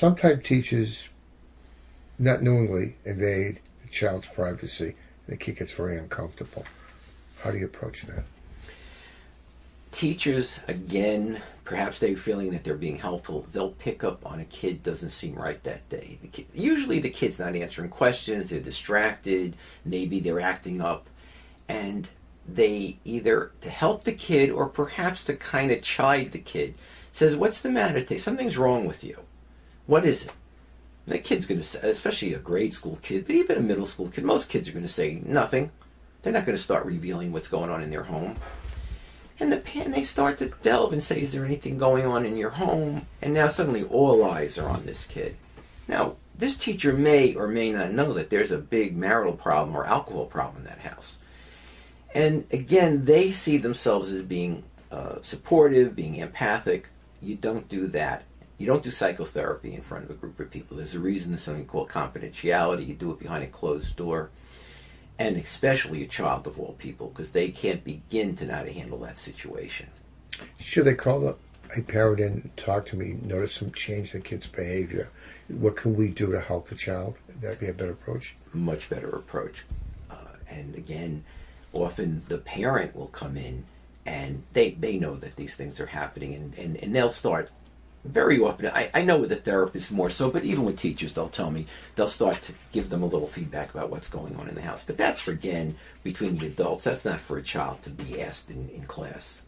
sometimes teachers not knowingly invade the child's privacy. The kid gets very uncomfortable. How do you approach that? Teachers, again, perhaps they're feeling that they're being helpful. They'll pick up on a kid doesn't seem right that day. Usually the kid's not answering questions, they're distracted, maybe they're acting up, and they either, to help the kid or perhaps to kind of chide the kid, says, "What's the matter today? Something's wrong with you. What is it?" The kid's going to say, especially a grade school kid, but even a middle school kid, most kids are going to say nothing. They're not going to start revealing what's going on in their home. And they start to delve and say, "Is there anything going on in your home?" And now suddenly all eyes are on this kid. Now, this teacher may or may not know that there's a big marital problem or alcohol problem in that house. And again, they see themselves as being supportive, being empathic. You don't do that. You don't do psychotherapy in front of a group of people. There's a reason there's something called confidentiality. You do it behind a closed door. And especially a child of all people, because they can't begin to know how to handle that situation. Should they call a parent in and talk to me, notice some change in the kid's behavior? What can we do to help the child? Would that be a better approach? Much better approach. And again, often the parent will come in and they know that these things are happening, and they'll start. Very often, I know with the therapists more so, but even with teachers, they'll tell me, they'll start to give them a little feedback about what's going on in the house. But that's, for, again, between the adults. That's not for a child to be asked in class.